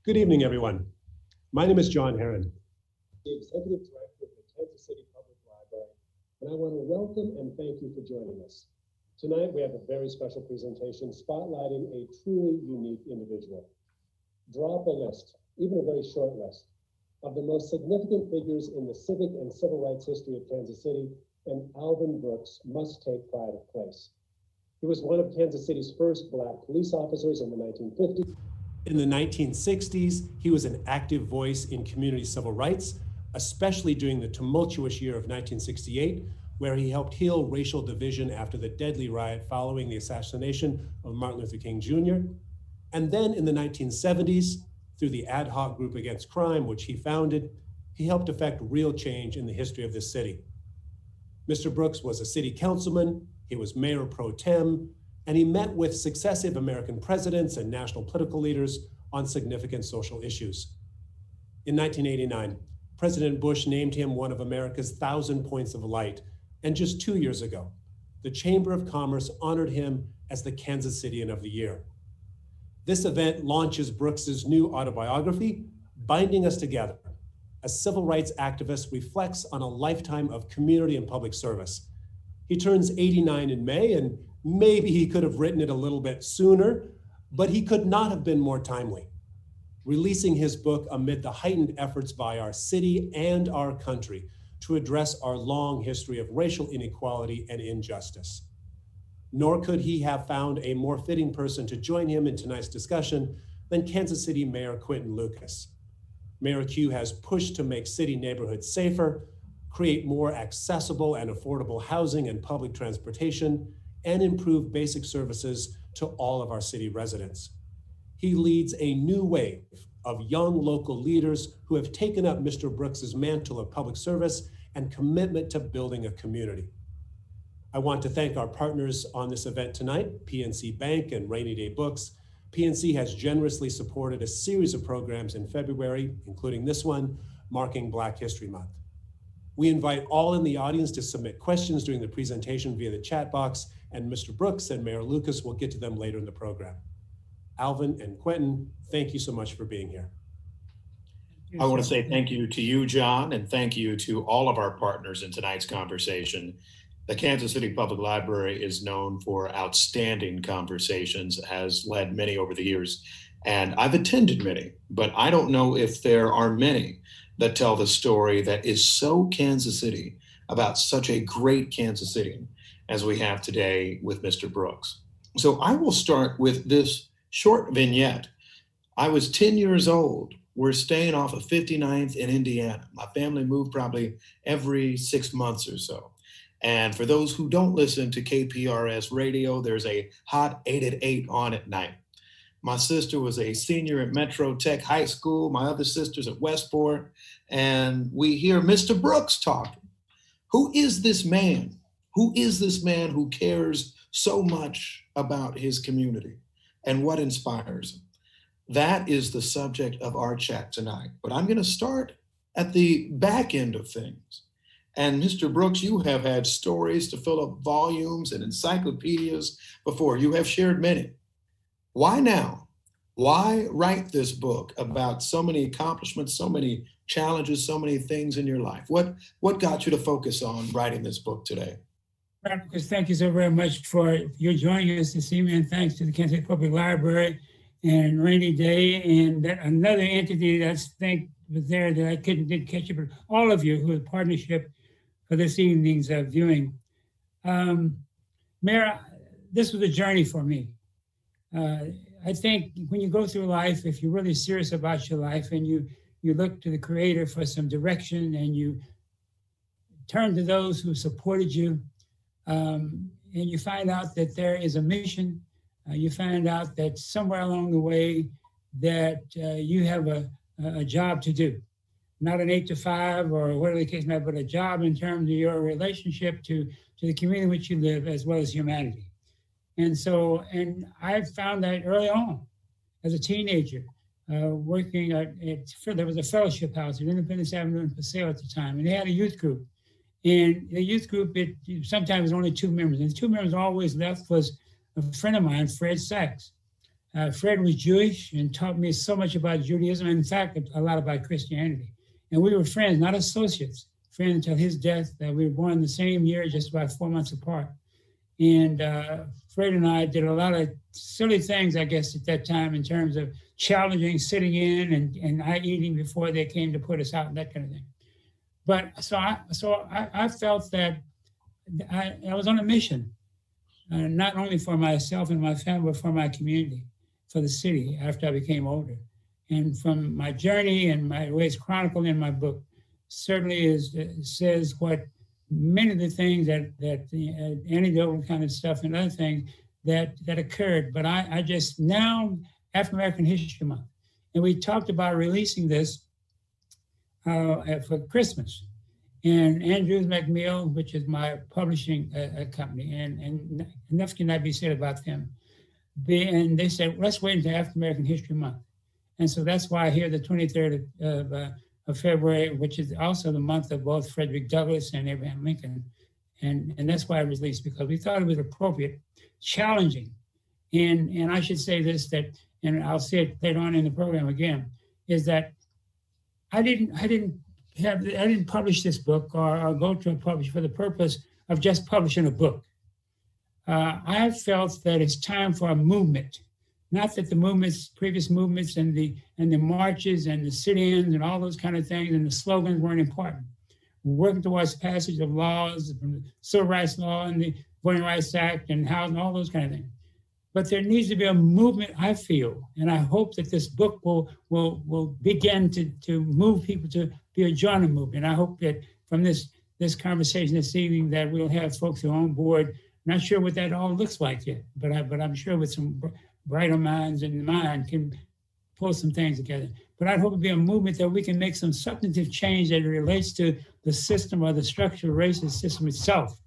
Good evening, everyone. My name is John Herron, the Executive Director of the Kansas City Public Library, and I want to welcome and thank you for joining us. Tonight, we have a very special presentation spotlighting a truly unique individual. Draw up a list, even a very short list, of the most significant figures in the civic and civil rights history of Kansas City, and Alvin Brooks must take pride of place. He was one of Kansas City's first Black police officers in the 1950s. In the 1960s, he was an active voice in community civil rights, especially during the tumultuous year of 1968, where he helped heal racial division after the deadly riot following the assassination of Martin Luther King Jr. And then in the 1970s, through the AdHoc Group Against Crime, which he founded, he helped effect real change in the history of this city. Mr. Brooks was a city councilman, he was mayor pro tem, and he met with successive American presidents and national political leaders on significant social issues. In 1989, President Bush named him one of America's 1,000 points of light, and just 2 years ago, the Chamber of Commerce honored him as the Kansas Citian of the Year. This event launches Brooks's new autobiography, Binding Us Together. A civil rights activist reflects on a lifetime of community and public service. He turns 89 in May, and maybe he could have written it a little bit sooner, but he could not have been more timely. Releasing his book amid the heightened efforts by our city and our country to address our long history of racial inequality and injustice. Nor could he have found a more fitting person to join him in tonight's discussion than Kansas City Mayor Quinton Lucas. Mayor Q has pushed to make city neighborhoods safer, create more accessible and affordable housing and public transportation, and improve basic services to all of our city residents. He leads a new wave of young local leaders who have taken up Mr. Brooks's mantle of public service and commitment to building a community. I want to thank our partners on this event tonight, PNC Bank and Rainy Day Books. PNC has generously supported a series of programs in February, including this one, marking Black History Month. We invite all in the audience to submit questions during the presentation via the chat box, and Mr. Brooks and Mayor Lucas will get to them later in the program. Alvin and Quinton, thank you so much for being here. I want to say thank you to you, John, and thank you to all of our partners in tonight's conversation. The Kansas City Public Library is known for outstanding conversations, has led many over the years, and I've attended many, but I don't know if there are many that tell the story that is so Kansas City about such a great Kansas City as we have today with Mr. Brooks. So I will start with this short vignette. I was 10 years old. We're staying off of 59th in Indiana. My family moved probably every 6 months or so. And for those who don't listen to KPRS radio, there's a hot 8 at 8 on at night. My sister was a senior at Metro Tech High School. My other sister's at Westport. And we hear Mr. Brooks talking. Who is this man? Who is this man who cares so much about his community? And what inspires him? That is the subject of our chat tonight. But I'm going to start at the back end of things. And Mr. Brooks, you have had stories to fill up volumes and encyclopedias before. You have shared many. Why now? Why write this book about so many accomplishments, so many challenges, so many things in your life? What got you to focus on writing this book today? Marcus, thank you so very much for your joining us this evening, and thanks to the Kansas City Public Library and Rainy Day and another entity that's was there that I didn't catch it, but all of you who have partnership for this evening's viewing. Mayor, this was a journey for me. I think when you go through life, if you're really serious about your life and you look to the Creator for some direction and you turn to those who supported you, and you find out that there is a mission, you find out that somewhere along the way that you have a job to do. Not an 8 to 5 or whatever the case may be, but a job in terms of your relationship to the community in which you live as well as humanity. And I found that early on as a teenager, working there was a fellowship house at Independence Avenue in Paseo at the time, and they had a youth group. And the youth group, sometimes only 2 members, and the 2 members always left was a friend of mine, Fred Sachs. Fred was Jewish and taught me so much about Judaism, in fact, a lot about Christianity. And we were friends, not associates, friends until his death. We were born the same year, just about 4 months apart. And Fred and I did a lot of silly things, I guess, at that time in terms of challenging, sitting in and I eating before they came to put us out and that kind of thing. But so I felt that I was on a mission, not only for myself and my family, but for my community, for the city after I became older. And from my journey and my ways chronicled in my book, certainly says what many of the things that the anecdotal kind of stuff and other things that occurred. But I just now, African American History Month, and we talked about releasing this for Christmas. And Andrews McMill, which is my publishing company, and enough cannot be said about them. And they said, let's wait until African American History Month. And so that's why here, the 23rd of February, which is also the month of both Frederick Douglass and Abraham Lincoln. And that's why it was released, because we thought it was appropriate, challenging. And I should say this, that, and I'll say it later on in the program again, is that I didn't publish this book or go to a publisher for the purpose of just publishing a book. I felt that it's time for a movement. Not that the movements, previous movements and the marches and the sit-ins and all those kind of things and the slogans weren't important. We're working towards passage of laws, from the Civil Rights Law and the Voting Rights Act and housing, all those kind of things. But there needs to be a movement, I feel, and I hope that this book will begin to move people to be a joining movement. I hope that from this conversation this evening that we'll have folks who are on board. Not sure what that all looks like yet, but I'm sure with some brighter minds in mind can pull some things together. But I hope it'll be a movement that we can make some substantive change that relates to the system or the structural racist system itself.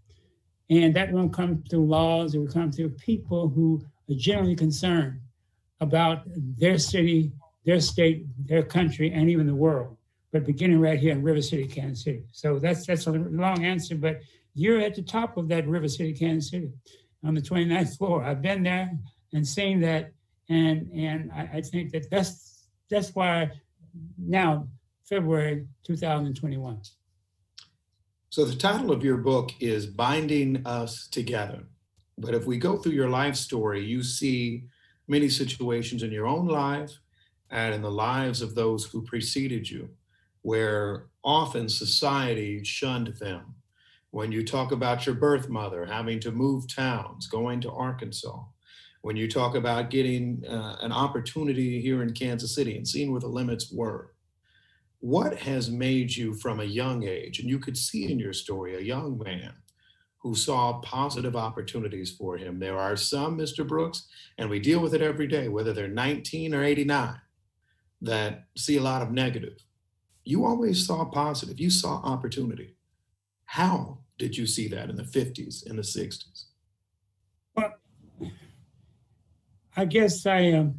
And that won't come through laws, it will come through people who are generally concerned about their city, their state, their country, and even the world. But beginning right here in River City, Kansas City. So that's a long answer, but you're at the top of that River City, Kansas City, on the 29th floor. I've been there and seen that, and I think that that's why now, February 2021. So the title of your book is Binding Us Together. But if we go through your life story, you see many situations in your own life and in the lives of those who preceded you, where often society shunned them. When you talk about your birth mother having to move towns, going to Arkansas, when you talk about getting an opportunity here in Kansas City and seeing where the limits were, what has made you from a young age, and you could see in your story, a young man who saw positive opportunities for him? There are some, Mr. Brooks, and we deal with it every day, whether they're 19 or 89, that see a lot of negative. You always saw positive, you saw opportunity. How did you see that in the 50s and the 60s? Well, I guess I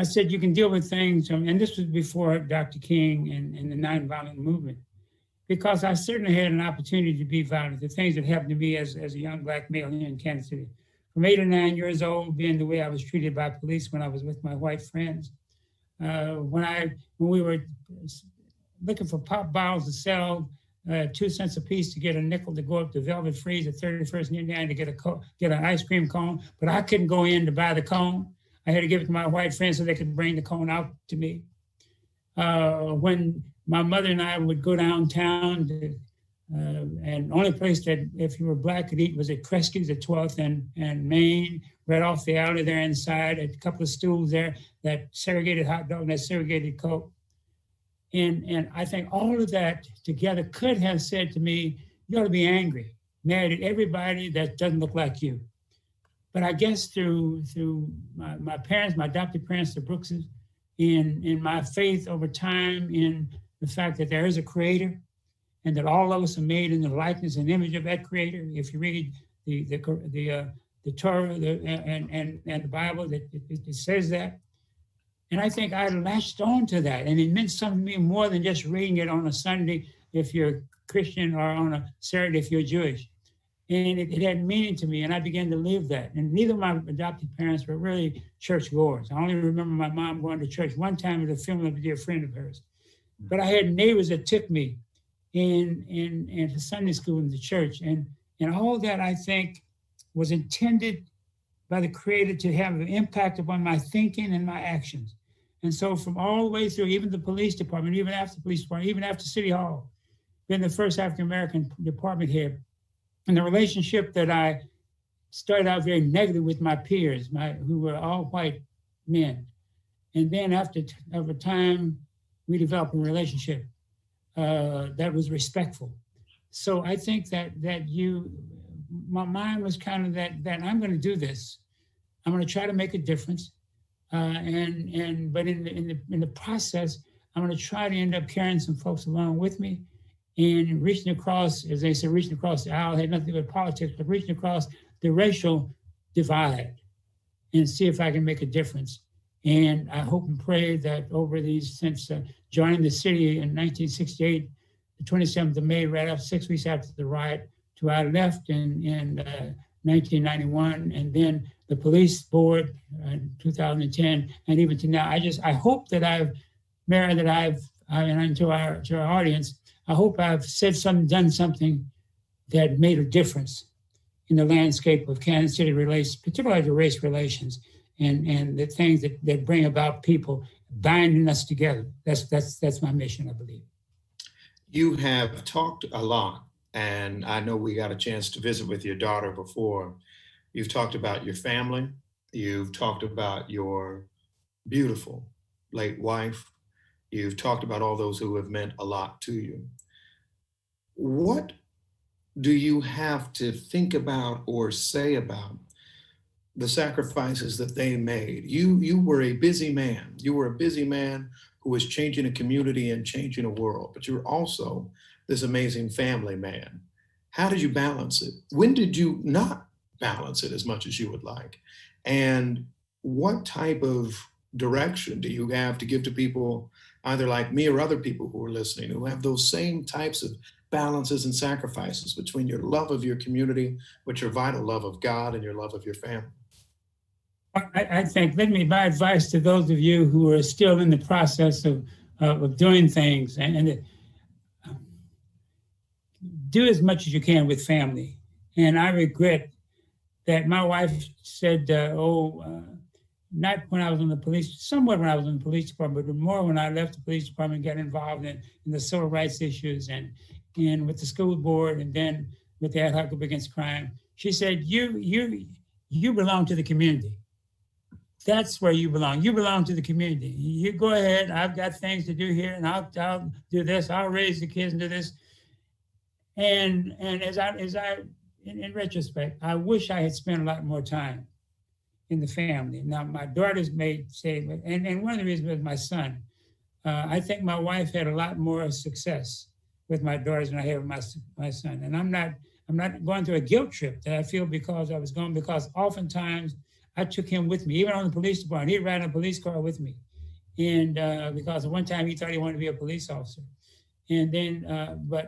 said you can deal with things, and this was before Dr. King and the nonviolent movement, because I certainly had an opportunity to be violent. The things that happened to me as a young Black male here in Kansas City, from 8 or 9 years old, being the way I was treated by police when I was with my white friends. When we were looking for pop bottles to sell, 2 cents a piece to get a nickel to go up to Velvet Freeze at 31st and Indiana to get an ice cream cone, but I couldn't go in to buy the cone. I had to give it to my white friends so they could bring the cone out to me. When my mother and I would go downtown, and the only place that if you were Black could eat was at Kresge's at 12th and Main, right off the alley there inside, a couple of stools there, that segregated hot dog and that segregated Coke. And I think all of that together could have said to me, you ought to be angry, mad at everybody that doesn't look like you. But I guess through my parents, my adopted parents, the Brookses, in my faith over time in the fact that there is a creator and that all of us are made in the likeness and image of that creator. If you read the Torah and the Bible, it says that. And I think I latched on to that, and it meant something to me more than just reading it on a Sunday if you're Christian or on a Saturday if you're Jewish. And it had meaning to me, and I began to live that. And neither of my adopted parents were really churchgoers. I only remember my mom going to church one time at a funeral of a dear friend of hers. But I had neighbors that took me in to Sunday school and the church. And all that, I think, was intended by the Creator to have an impact upon my thinking and my actions. And so from all the way through, even the police department, even after the police department, even after City Hall, been the first African-American department head. And the relationship that I started out very negative with my peers, who were all white men. And then over time, we developed a relationship that was respectful. So I think that my mind was kind of that I'm going to do this. I'm going to try to make a difference. But in the process, I'm going to try to end up carrying some folks along with me and reaching across, as they say, reaching across the aisle, had nothing to do with politics, but reaching across the racial divide and see if I can make a difference. And I hope and pray that over since joining the city in 1968, the 27th of May, right after 6 weeks after the riot, to I left in 1991, and then the police board in 2010, and even to now, I hope that and to our audience, I hope I've done something that made a difference in the landscape of Kansas City relations, particularly the race relations and the things that bring about people binding us together. That's my mission, I believe. You have talked a lot, and I know we got a chance to visit with your daughter before. You've talked about your family. You've talked about your beautiful late wife. You've talked about all those who have meant a lot to you. What do you have to think about or say about the sacrifices that they made? You were a busy man. You were a busy man who was changing a community and changing a world, but you were also this amazing family man. How did you balance it? When did you not balance it as much as you would like? And what type of direction do you have to give to people either like me or other people who are listening who have those same types of balances and sacrifices between your love of your community, but your vital love of God and your love of your family? I think, my advice to those of you who are still in the process of doing things and do as much as you can with family. And I regret that my wife said, not when I was in the police, somewhat when I was in the police department, but more when I left the police department, got involved in the civil rights issues and with the school board and then with the AdHoc Group Against Crime. She said, you belong to the community. That's where you belong. You belong to the community. You go ahead. I've got things to do here, and I'll do this. I'll raise the kids and do this. And as I in retrospect, I wish I had spent a lot more time in the family. Now, my daughters may say, and one of the reasons was my son. I think my wife had a lot more success with my daughters than I had with my son. And I'm not going through a guilt trip that I feel because I was going, because oftentimes I took him with me, even on the police department. He'd ride in a police car with me. And because one time he thought he wanted to be a police officer. And then,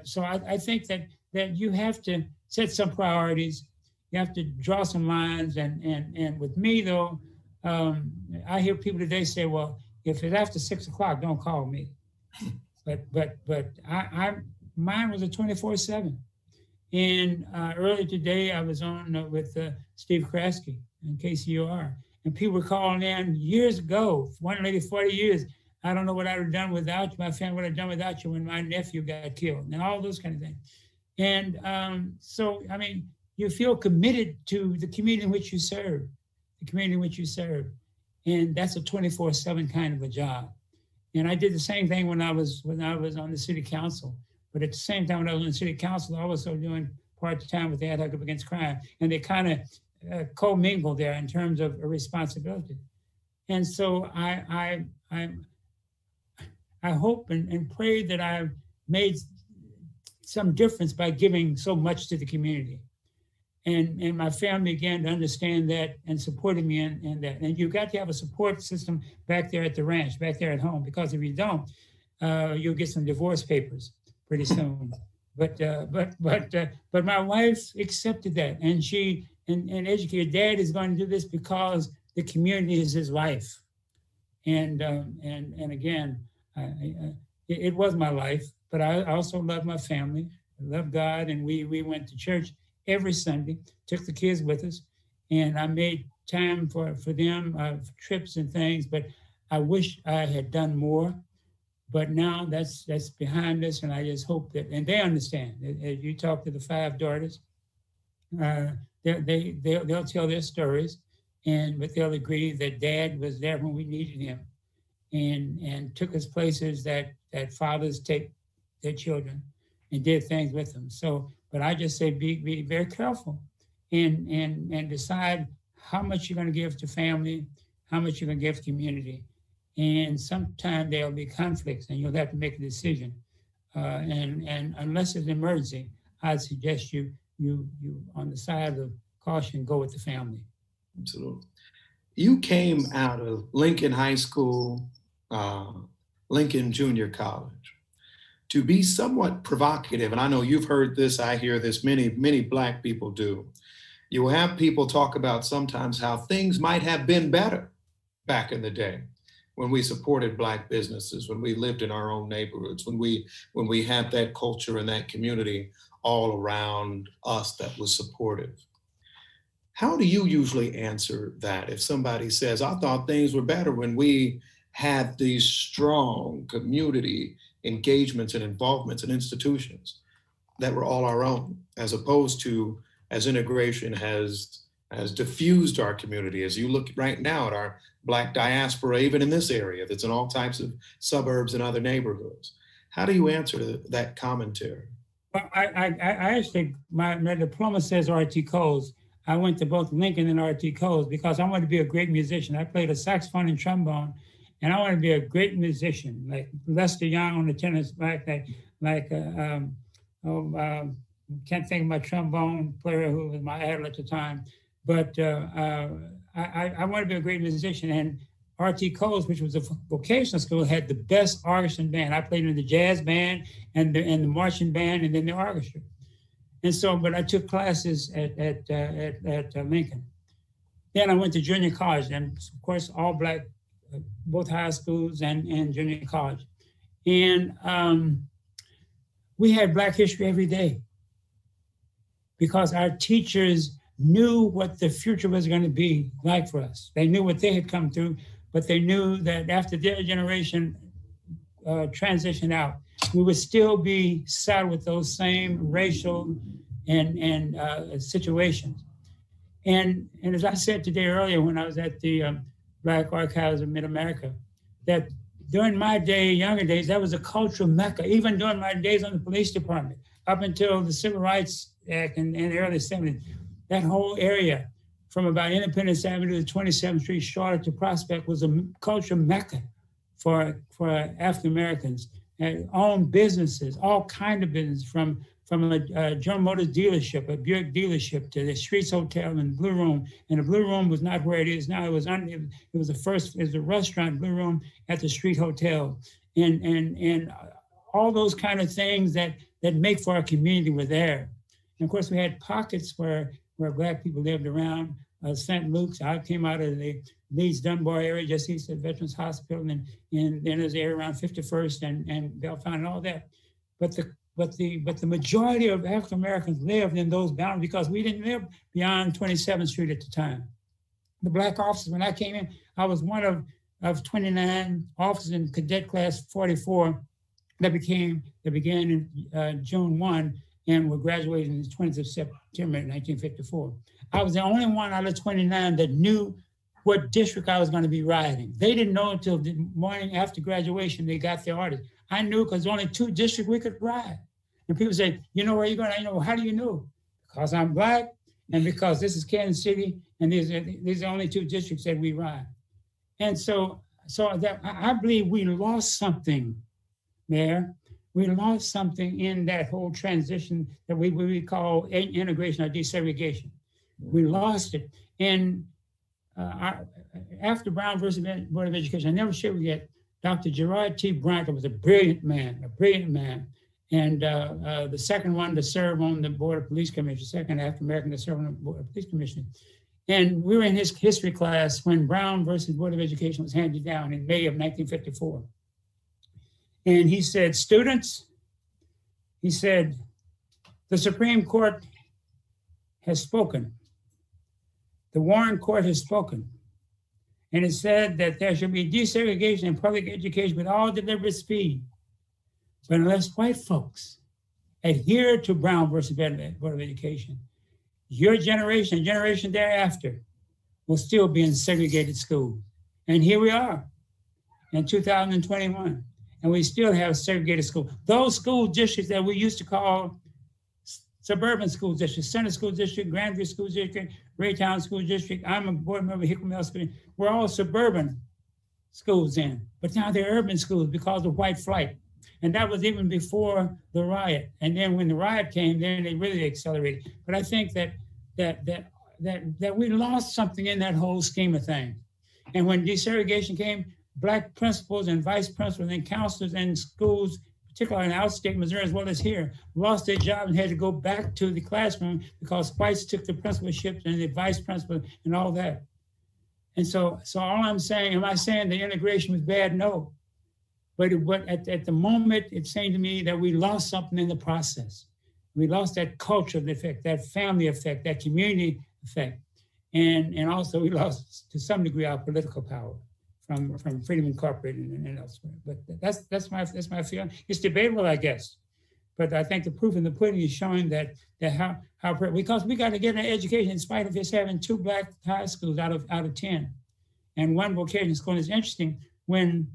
so I think that you have to set some priorities. You have to draw some lines. And with me though, I hear people today say, well, if it's after 6 o'clock, don't call me. But mine was a 24/7. And earlier today, I was on with Steve Kraske in KCUR, and people were calling in years ago. One lady, 40 years. I don't know what I'd have done without you. My family would have done without you when my nephew got killed, and all those kind of things. And so, I mean, you feel committed to the community in which you serve, and that's a 24/7 kind of a job. And I did the same thing when I was on the city council. But at the same time, when I was on the city council, I was also doing part-time with the AdHoc Group Against Crime, and they kind of co-mingle there in terms of a responsibility. And so I hope and pray that I've made some difference by giving so much to the community. And my family began to understand that and supported me in that. And you've got to have a support system back there at the ranch, back there at home, because if you don't, you'll get some divorce papers pretty soon. But my wife accepted that, and she and educated. Dad is going to do this because the community is his life, and again, it was my life. But I also love my family. I love God, and we went to church every Sunday. Took the kids with us, and I made time for them, for trips and things. But I wish I had done more. But now that's behind us, and I just hope that, and they understand. As you talk to the 5 daughters, they'll tell their stories, but they'll agree that Dad was there when we needed him, and took us places that fathers take their children, and did things with them. So, but I just say be very careful, and decide how much you're going to give to family, how much you're going to give to community. And sometimes there'll be conflicts, and you'll have to make a decision. And unless it's an emergency, I'd suggest you on the side of caution, go with the family. Absolutely. You came out of Lincoln High School, Lincoln Junior College, to be somewhat provocative. And I know you've heard this, I hear this, many Black people do. You will have people talk about sometimes how things might have been better back in the day, when we supported Black businesses, when we lived in our own neighborhoods, when we had that culture and that community all around us that was supportive. How do you usually answer that if somebody says, I thought things were better when we had these strong community engagements and involvements in institutions that were all our own, as opposed to as integration has diffused our community, as you look right now at our Black diaspora, even in this area, that's in all types of suburbs and other neighborhoods. How do you answer that commentary? Well, I actually, my diploma says RT Coles. I went to both Lincoln and RT Coles because I wanted to be a great musician. I played a saxophone and trombone, and I wanted to be a great musician, like Lester Young on the tenor, can't think of my trombone player who was my idol at the time. But I wanted to be a great musician, and RT Coles, which was a vocational school, had the best orchestra band. I played in the jazz band and the marching band, and then the orchestra. And so, but I took classes at Lincoln. Then I went to junior college, and of course, all Black, both high schools and junior college. And we had Black history every day because our teachers knew what the future was going to be like for us. They knew what they had come through, but they knew that after their generation transitioned out, we would still be saddled with those same racial and situations. And as I said today earlier when I was at the Black Archives of Mid-America, that during my day, younger days, that was a cultural mecca, even during my days on the police department, up until the Civil Rights Act in the early 70s. That whole area from about Independence Avenue to 27th Street, Charlotte to Prospect was a cultural mecca for African Americans. And owned businesses, all kind of business, from a General Motors dealership, a Buick dealership, to the Streets Hotel and Blue Room. And the Blue Room was not where it is now. It was a restaurant, Blue Room at the Street Hotel, and all those kind of things that make for our community were there. And of course, we had pockets where Black people lived around. St. Luke's, I came out of the Leeds Dunbar area, just east of Veterans Hospital, and then there's the area around 51st and Bellefonte and all that. But the majority of African Americans lived in those boundaries because we didn't live beyond 27th Street at the time. The Black officers, when I came in, I was one of 29 officers in cadet class 44 that began in June 1 and were graduating in the 20th of September 1954. I was the only one out of 29 that knew what district I was going to be riding. They didn't know until the morning after graduation they got their orders. I knew because only 2 districts we could ride. And people say, you know where you're going? I know, how do you know? Because I'm Black and because this is Kansas City and these are the only 2 districts that we ride. And so that I believe we lost something there. We lost something in that whole transition that we call integration or desegregation. We lost it. And after Brown versus Board of Education, I never forget Dr. Gerard T. Bronco was a brilliant man. and the second one to serve on the Board of Police Commission, second African-American to serve on the Board of Police Commission. And we were in his history class when Brown versus Board of Education was handed down in May of 1954. And he said, students, he said, the Supreme Court has spoken. The Warren Court has spoken. And it said that there should be desegregation in public education with all deliberate speed. But unless white folks adhere to Brown versus Board of Education, your generation and generation thereafter will still be in segregated schools. And here we are in 2021, and we still have segregated schools. Those school districts that we used to call suburban school districts, Center School District, Grandview School District, Raytown School District, I'm a board member of Hickory Mill School, we're all suburban schools in, but now they're urban schools because of white flight. And that was even before the riot. And then when the riot came, then they really accelerated. But I think that we lost something in that whole scheme of things. And when desegregation came, Black principals and vice principals and counselors in schools, particularly in outstate Missouri as well as here, lost their job and had to go back to the classroom because whites took the principalships and the vice principal and all that. And so all I'm saying, am I saying the integration was bad? No. But at the moment, it seemed to me that we lost something in the process. We lost that cultural effect, that family effect, that community effect. And also we lost, to some degree, our political power from Freedom Incorporated and elsewhere. But that's my feeling. It's debatable, I guess. But I think the proof in the pudding is showing that how because we got to get an education in spite of us having 2 Black high schools out of 10, and 1 vocational school. And it's interesting when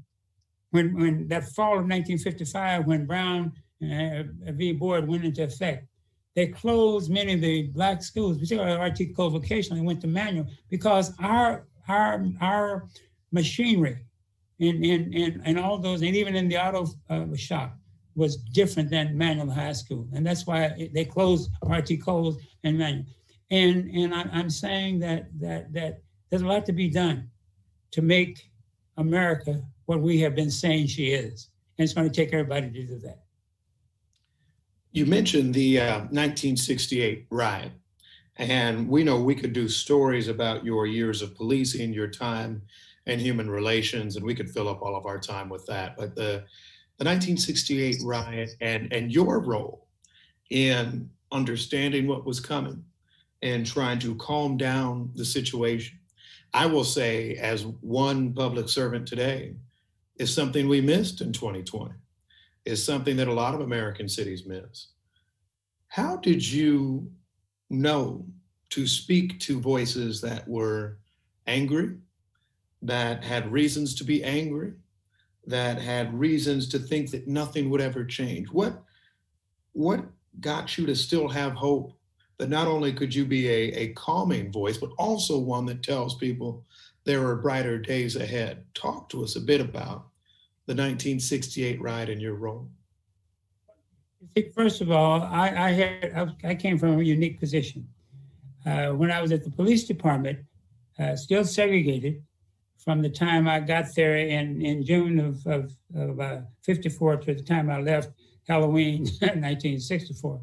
that fall of 1955, when Brown v. Board went into effect, they closed many of the Black schools, particularly RT Cole Vocational, and went to manual because our machinery and all those, and even in the auto shop, was different than manual high school. And that's why they closed RT Coles and manual. And I'm saying that there's a lot to be done to make America what we have been saying she is. And it's going to take everybody to do that. You mentioned the 1968 riot, and we know we could do stories about your years of policing, your time in human relations, and we could fill up all of our time with that. But the 1968 riot and your role in understanding what was coming and trying to calm down the situation, I will say, as one public servant today, is something we missed in 2020, is something that a lot of American cities miss. How did you know to speak to voices that were angry, that had reasons to be angry, that had reasons to think that nothing would ever change? What got you to still have hope that not only could you be a calming voice, but also one that tells people there are brighter days ahead? Talk to us a bit about the 1968 riot and your role. First of all, I came from a unique position. When I was at the police department, still segregated from the time I got there in June of 54 to the time I left, Halloween 1964.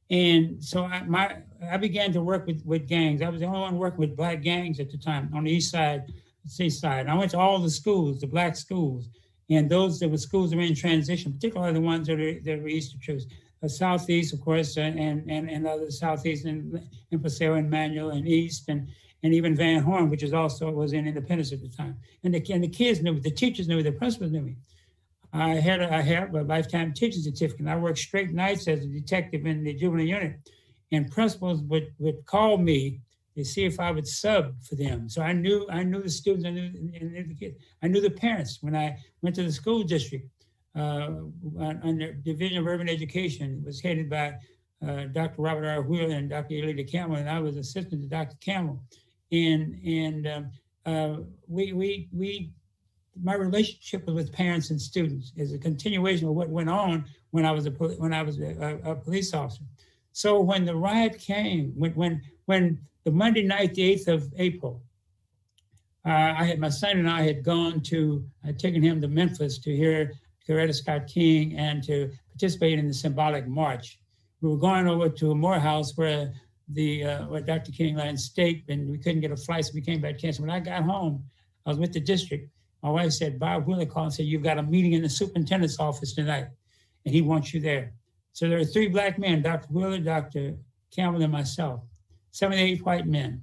And so I began to work with gangs. I was the only one working with Black gangs at the time on the east side, seaside. And I went to all the schools, the Black schools, and those that were schools that were in transition, particularly the ones that were Eastern troops. Southeast, of course, and other Southeast and Paseo and Manual and East and even Van Horn, which was in Independence at the time. And the kids knew me, the teachers knew me, the principals knew me. I had a lifetime teaching certificate. And I worked straight nights as a detective in the juvenile unit, and principals would call me to see if I would sub for them. So I knew the students, I knew the kids, I knew the parents. When I went to the school district under Division of Urban Education, it was headed by Dr. Robert R. Wheeler and Dr. Elita Campbell, and I was assistant to Dr. Campbell. My relationship with parents and students is a continuation of what went on when I was a police officer. So when the riot came, when the Monday night, the 8th of April, my son and I had taken him to Memphis to Coretta Scott King and to participate in the symbolic march. We were going over to a Morehouse where where Dr. King lay in state, and we couldn't get a flight, so we came back to Kansas. When I got home, I was with the district. My wife said, Bob Wheeler called and said, you've got a meeting in the superintendent's office tonight, and he wants you there. So there were 3 black men, Dr. Wheeler, Dr. Campbell, and myself, 7 to 8 white men.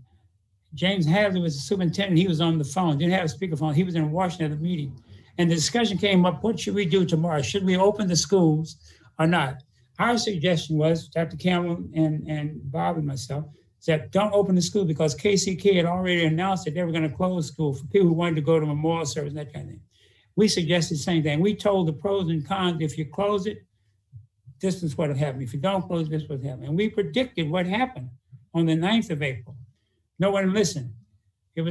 James Hadley was the superintendent. He was on the phone, didn't have a speakerphone. He was in Washington at the meeting. And the discussion came up, what should we do tomorrow? Should we open the schools or not? Our suggestion was, Dr. Campbell and Bob and myself, said, don't open the school because KCK had already announced that they were going to close school for people who wanted to go to memorial service and that kind of thing. We suggested the same thing. We told the pros and cons, if you close it, this is what will happen. If you don't close, this is what will happen. And we predicted what happened on the 9th of April. No one listened. It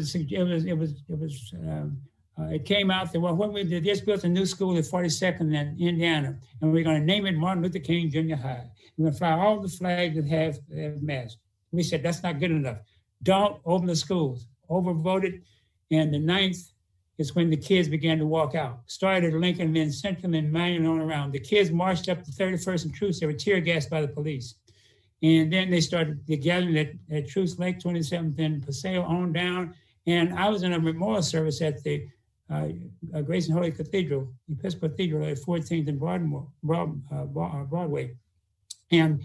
came out that, well, what we did, just built a new school at 42nd in Indiana, and we're going to name it Martin Luther King Junior High. We're going to fly all the flags that have masks. We said, that's not good enough. Don't open the schools. Overvoted, and the 9th is when the kids began to walk out. Started at Lincoln, then Central, and Manual on around. The kids marched up to 31st and Truce. They were tear gassed by the police. And then they started the gathering at Truce Lake, 27th and Paseo on down. And I was in a memorial service at the Grace and Holy Cathedral, Episcopal Cathedral at 14th and Broadway. And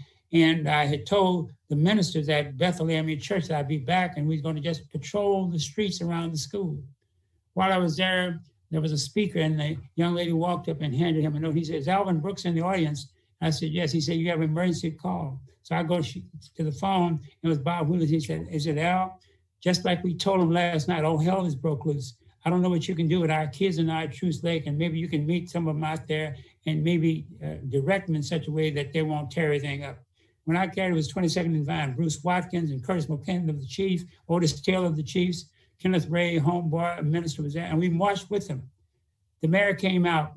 I had told the ministers at Bethel AME Church that I'd be back and we were going to just patrol the streets around the school. While I was there, there was a speaker and the young lady walked up and handed him a note. He said, is Alvin Brooks in the audience? I said, yes. He said, you have an emergency call. So I go to the phone, and it was Bob Wheeler. He said, Al, just like we told him last night, all hell has broke loose. I don't know what you can do with our kids and our Truce Lake, and maybe you can meet some of them out there and maybe direct them in such a way that they won't tear everything up. When I carried, it was 22nd and Vine, Bruce Watkins and Curtis McKinnon of the Chiefs, Otis Taylor of the Chiefs, Kenneth Ray, Homeboy, a minister was there, and we marched with them. The mayor came out,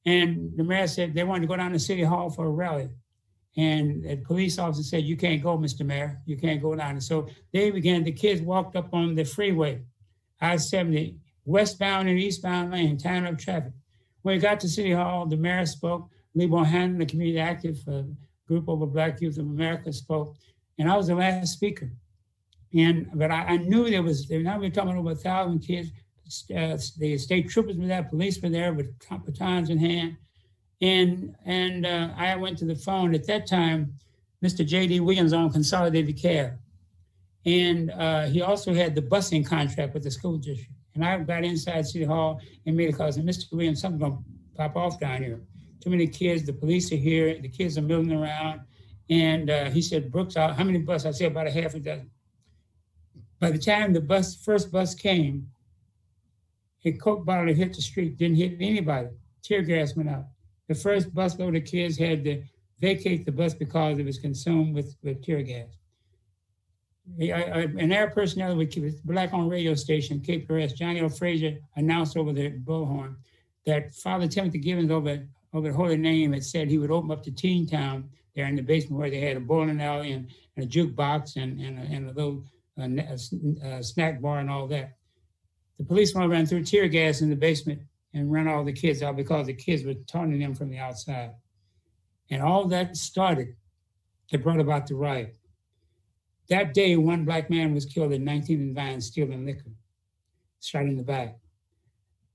and the mayor said they wanted to go down to City Hall for a rally. And a police officer said, you can't go, Mr. Mayor, you can't go down. And so the kids walked up on the freeway, I-70, westbound and eastbound lane, tying up traffic. When we got to City Hall, the mayor spoke, Lee Bohannon, the community active group over Black Youth of America spoke, and I was the last speaker. But I knew now we were talking about over 1,000 kids. The state troopers were there, police were there with batons in hand. And I went to the phone. At that time, Mr. J.D. Williams owned Consolidated Cab. And he also had the busing contract with the school district. And I got inside City Hall and made a call. I said, Mr. Williams, something's going to pop off down here. Too many kids, the police are here, the kids are milling around. And he said, Brooks, how many buses? I said, about a half a dozen. By the time the first bus came, a Coke bottle hit the street, didn't hit anybody. Tear gas went out. The first busload of kids had to vacate the bus because it was consumed with tear gas. An air personnel with Black-owned radio station, KPRS, Johnny O. Frazier, announced over the bullhorn that Father Timothy Gibbons over the Holy Name had said he would open up the Teen Town there in the basement where they had a bowling alley and a jukebox and a little snack bar and all that. The policeman ran through tear gas in the basement and run all the kids out because the kids were taunting them from the outside. And all that started, it brought about the riot. That day, one Black man was killed at 19th and Vine stealing liquor, shot in the back.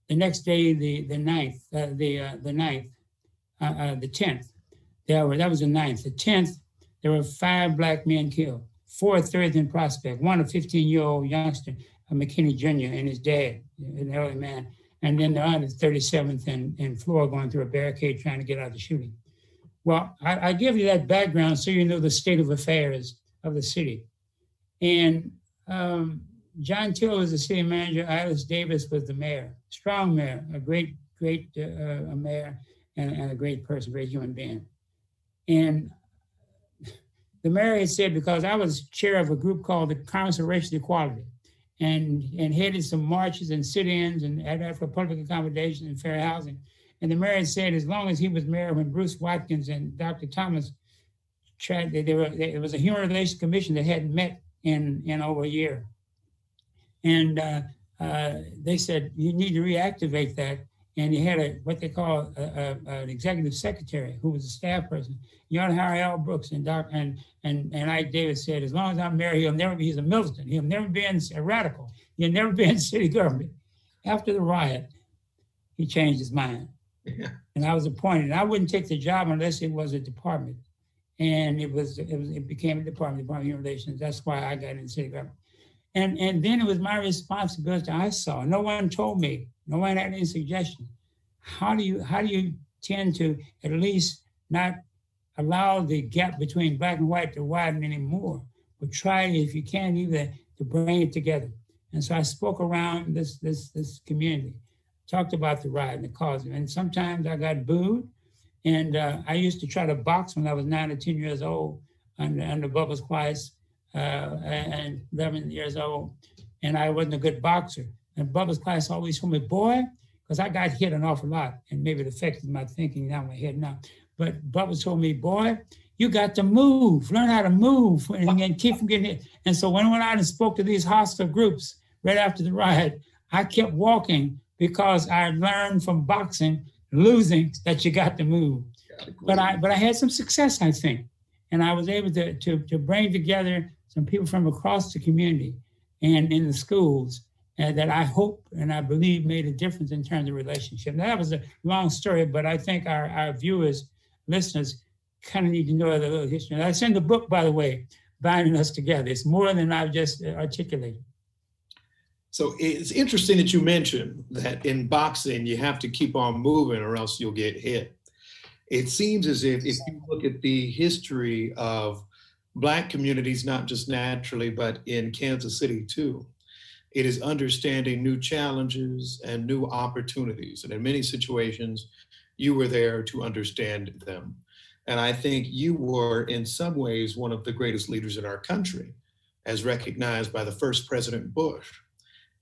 The next day, the 10th, that was the 9th. The 10th, there were 5 Black men killed, 4 at 3rd and Prospect, one a 15-year-old youngster, McKinney Jr. and his dad, an elderly man. And then the other 37th and Florida going through a barricade trying to get out of the shooting. Well, I give you that background so you know the state of affairs of the city. And John Till was the city manager, Alice Davis was the mayor, strong mayor, a great mayor and a great person, great human being. And the mayor had said, because I was chair of a group called the Council of Racial Equality, and headed some marches and sit-ins and for public accommodation and fair housing. And the mayor had said, as long as he was mayor, when Bruce Watkins and Dr. Thomas tried, there was a Human Relations Commission that hadn't met in over a year. And they said, you need to reactivate that and he had what they call an executive secretary who was a staff person. You ought to hire Alvin Brooks, and Ike Davis said, as long as I'm mayor, he's a militant. He'll never be a radical. He'll never be in city government. After the riot, he changed his mind. Yeah. And I was appointed. I wouldn't take the job unless it was a department. And it became a department of human relations. That's why I got in city government. And then it was my responsibility. I saw, no one told me, no one had any suggestion. How do you tend to at least not allow the gap between black and white to widen anymore, but try, if you can, either to bring it together. And so I spoke around this community, talked about the riot and the cause. And sometimes I got booed. And I used to try to box when I was 9 or 10 years old under Bubba's Weiss, and 11 years old. And I wasn't a good boxer. And Bubba's class always told me, boy, because I got hit an awful lot, and maybe it affected my thinking down my head now. But Bubba told me, boy, you got to move, learn how to move and keep from getting hit. And so when I went out and spoke to these hostile groups right after the riot, I kept walking because I learned from boxing, losing, that you got to move. But I had some success, I think. And I was able to bring together some people from across the community and in the schools that I hope and I believe made a difference in terms of relationship. Now, that was a long story, but I think our viewers, listeners, kind of need to know the little history. And that's in the book, by the way, Binding Us Together. It's more than I've just articulated. So it's interesting that you mentioned that in boxing, you have to keep on moving or else you'll get hit. It seems as if you look at the history of Black communities, not just naturally, but in Kansas City too, it is understanding new challenges and new opportunities. And in many situations, you were there to understand them. And I think you were in some ways one of the greatest leaders in our country, as recognized by the first President Bush,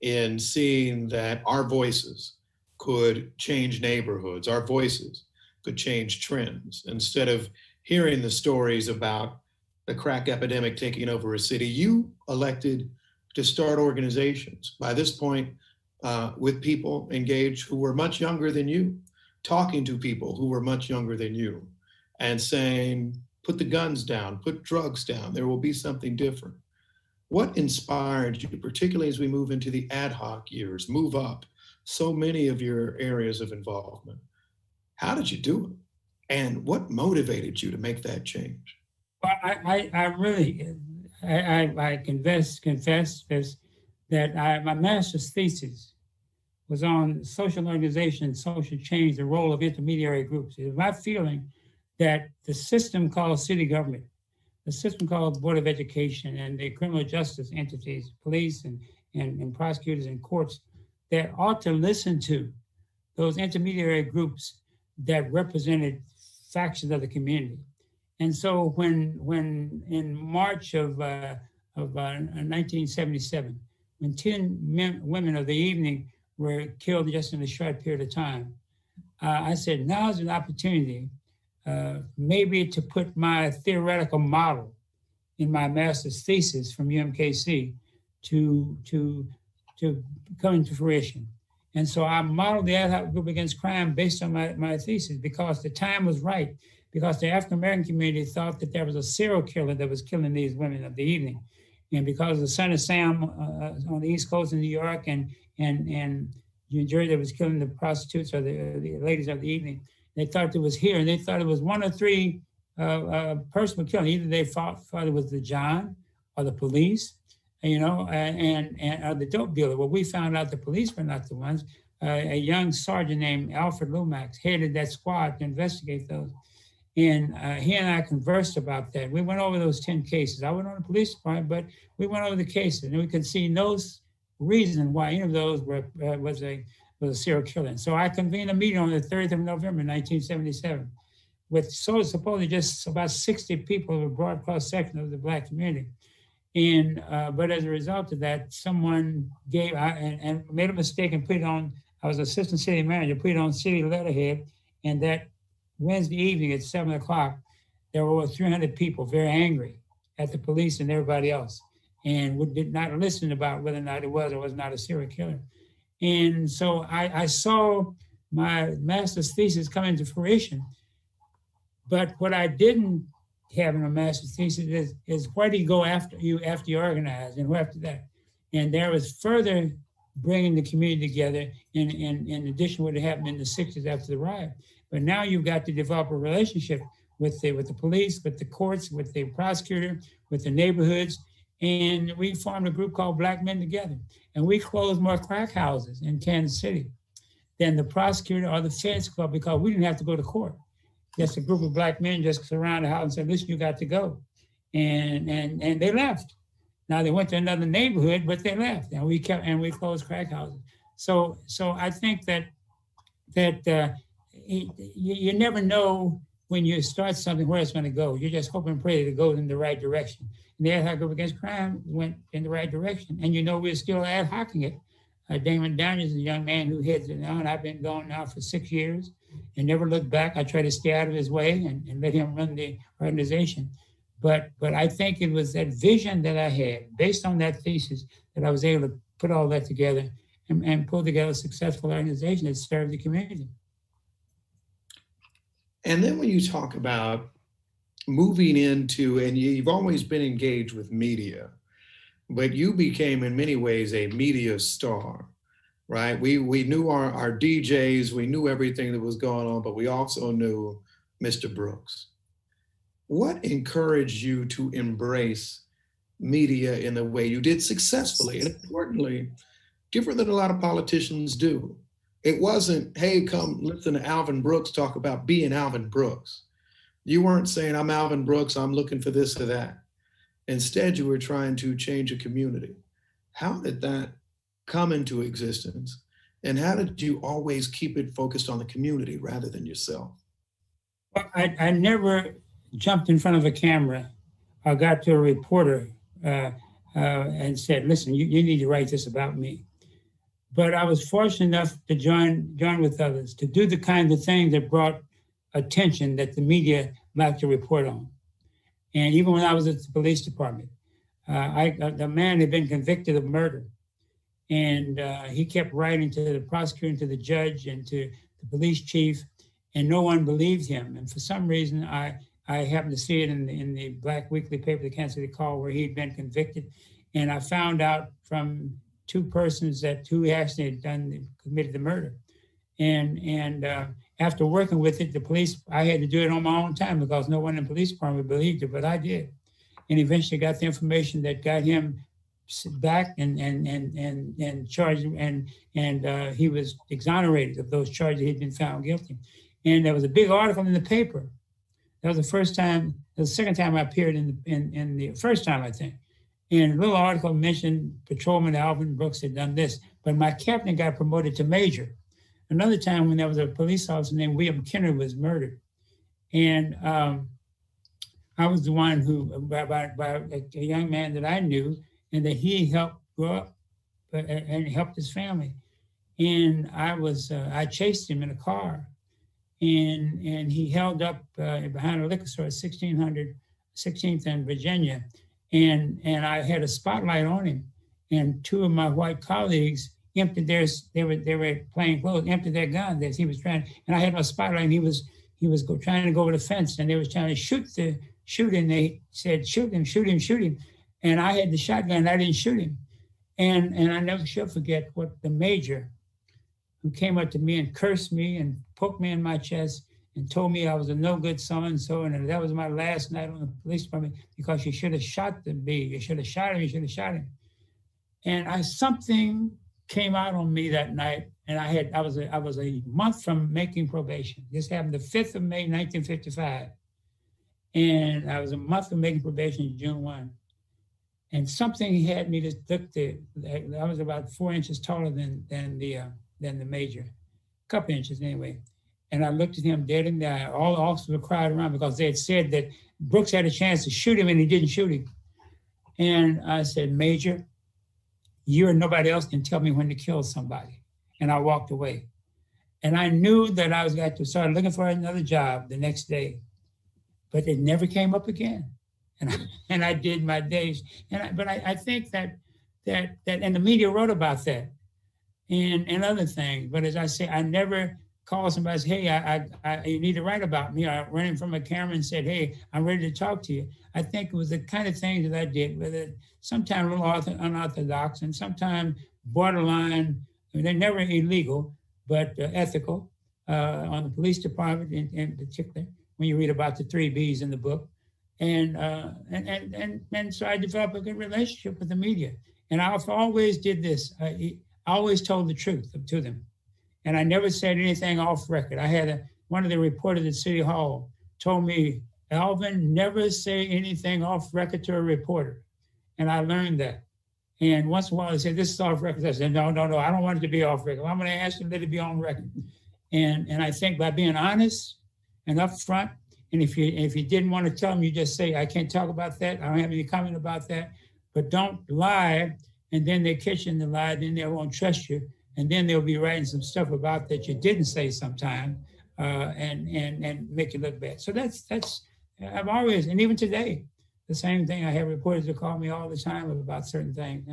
in seeing that our voices could change neighborhoods, our voices could change trends. Instead of hearing the stories about the crack epidemic taking over a city, you elected to start organizations, by this point, with people engaged who were much younger than you, talking to people who were much younger than you, and saying, put the guns down, put drugs down, there will be something different. What inspired you, particularly as we move into the ad hoc years, move up so many of your areas of involvement? How did you do it? And what motivated you to make that change? Well, I confess that my master's thesis was on social organization and social change, the role of intermediary groups. It was my feeling that the system called city government, the system called Board of Education, and the criminal justice entities, police and prosecutors and courts, that ought to listen to those intermediary groups that represented factions of the community. And so when in March of 1977, when 10 women of the evening were killed just in a short period of time, I said, now's an opportunity maybe to put my theoretical model in my master's thesis from UMKC to come into fruition. And so I modeled the AdHoc Group Against Crime based on my thesis, because the time was right, because the African-American community thought that there was a serial killer that was killing these women of the evening. And because of the Son of Sam on the East Coast in New York and New Jersey that was killing the prostitutes or the ladies of the evening, they thought it was here, and they thought it was one or three person were killing. Either they thought it was the John or the police, and the dope dealer. Well, we found out the police were not the ones. A young sergeant named Alfred Lomax headed that squad to investigate those. And he and I conversed about that. We went over those 10 cases. I went on the police department, but we went over the cases, and we could see no reason why any of those was a serial killer. And so I convened a meeting on the 3rd of November, 1977, with supposedly just about 60 people of a broad cross-section of the Black community. And but as a result of that, someone gave and made a mistake and put it on. I was assistant city manager, put it on city letterhead, and that Wednesday evening at 7 o'clock, there were over 300 people very angry at the police and everybody else, and did not listen about whether or not it was or was not a serial killer. And so I saw my master's thesis come into fruition. But what I didn't have in a master's thesis is where do you go after you organize, and after that. And there was further bringing the community together in addition to what had happened in the 60s after the riot. But now you've got to develop a relationship with the police, with the courts, with the prosecutor, with the neighborhoods. And we formed a group called Black Men Together. And we closed more crack houses in Kansas City than the prosecutor or the feds could, because we didn't have to go to court. Just a group of Black men just surrounded the house and said, listen, you got to go. And they left. Now they went to another neighborhood, but they left, and we closed crack houses. So I think that you never know when you start something where it's going to go. You just hope and pray that it goes in the right direction. And the AdHoc Group Against Crime went in the right direction, and we're still ad-hocing it. Damon Daniels is a young man who heads it now, and I've been going now for 6 years and never looked back. I try to stay out of his way and let him run the organization. But I think it was that vision that I had, based on that thesis, that I was able to put all that together and pull together a successful organization that served the community. And then when you talk about moving into, and you've always been engaged with media, but you became in many ways a media star, right? We knew our DJs, we knew everything that was going on, but we also knew Mr. Brooks. What encouraged you to embrace media in the way you did successfully, and importantly, different than a lot of politicians do? It wasn't, hey, come listen to Alvin Brooks talk about being Alvin Brooks. You weren't saying, I'm Alvin Brooks, I'm looking for this or that. Instead, you were trying to change a community. How did that come into existence? And how did you always keep it focused on the community rather than yourself? Well, I never jumped in front of a camera or got to a reporter and said, listen, you need to write this about me. But I was fortunate enough to join with others, to do the kind of thing that brought attention that the media liked to report on. And even when I was at the police department, the man had been convicted of murder. And he kept writing to the prosecutor and to the judge and to the police chief, and no one believed him. And for some reason, I happened to see it in the Black Weekly paper, the Kansas City Call, where he'd been convicted. And I found out from two persons who actually had committed the murder. And after working with it, the police, I had to do it on my own time because no one in the police department believed it, but I did. And eventually got the information that got him back and charged, and he was exonerated of those charges. He'd been found guilty. And there was a big article in the paper. That was the second time I appeared in the first time, I think. And a little article mentioned Patrolman Alvin Brooks had done this, but my captain got promoted to major. Another time when there was a police officer named William Quinton was murdered. And I was the one who, by a young man that I knew, and that he helped grow up and helped his family. And I chased him in a car, and he held up behind a liquor store at 16th and Virginia. And I had a spotlight on him, and two of my white colleagues emptied they were plain clothes, emptied their guns as he was trying, and I had my spotlight, and he was trying to go over the fence, and they was trying to shoot him. They said, shoot him. And I had the shotgun, and I didn't shoot him. And I never shall forget what the major, who came up to me and cursed me and poked me in my chest and told me I was a no good so-and-so, and that was my last night on the police department because you should have shot the bee. You should have shot him. And something came out on me that night, and I was a month from making probation. This happened the 5th of May, 1955. And I was a month from making probation June 1. And something had me to look I was about 4 inches taller than the major, a couple inches anyway. And I looked at him dead in the eye. All the officers were crowded around because they had said that Brooks had a chance to shoot him and he didn't shoot him. And I said, Major, you or nobody else can tell me when to kill somebody. And I walked away. And I knew that I was going to start looking for another job the next day, but it never came up again. And I did my days. But I think that and the media wrote about that and other things. But as I say, I never call somebody and say, hey, you need to write about me. I ran in from a camera and said, hey, I'm ready to talk to you. I think it was the kind of things that I did, with it sometimes a little unorthodox and sometimes borderline. I mean, they're never illegal, but ethical on the police department in particular, when you read about the 3 Bs in the book. And so I developed a good relationship with the media. And I always did this. I always told the truth to them. And I never said anything off record. I had one of the reporters at City Hall told me, Alvin, never say anything off record to a reporter. And I learned that. And once in a while they said, this is off record. I said, no, I don't want it to be off record. I'm going to ask you to let it be on record. And I think by being honest and upfront, and if you didn't want to tell them, you just say, I can't talk about that. I don't have any comment about that. But don't lie. And then they catch you in the lie, then they won't trust you. And then they'll be writing some stuff about that you didn't say sometime and make you look bad. So that's I've always, and even today, the same thing. I have reporters that call me all the time about certain things.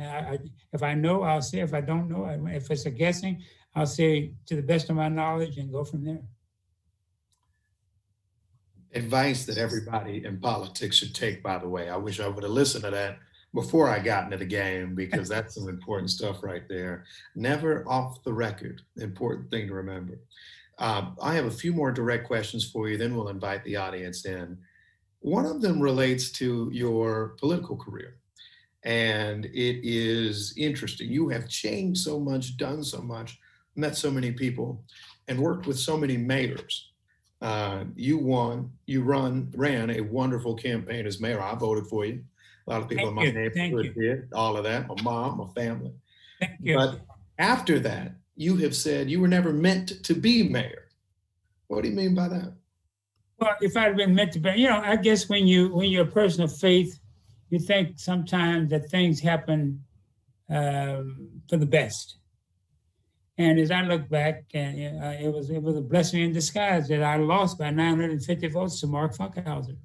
If I know, I'll say. If I don't know, if it's a guessing, I'll say to the best of my knowledge and go from there. Advice that everybody in politics should take, by the way. I wish I would have listened to that before I got into the game, because that's some important stuff right there. Never off the record, important thing to remember. I have a few more direct questions for you, then we'll invite the audience in. One of them relates to your political career, and it is interesting. You have changed so much, done so much, met so many people, and worked with so many mayors. You ran a wonderful campaign as mayor. I voted for you. A lot of people in my neighborhood did, all of that, my mom, my family. Thank you. But after that, you have said you were never meant to be mayor. What do you mean by that? Well, if I'd been meant to be, I guess when you're a person of faith, you think sometimes that things happen for the best. And as I look back, it was a blessing in disguise that I lost by 950 votes to Mark Funkhauser.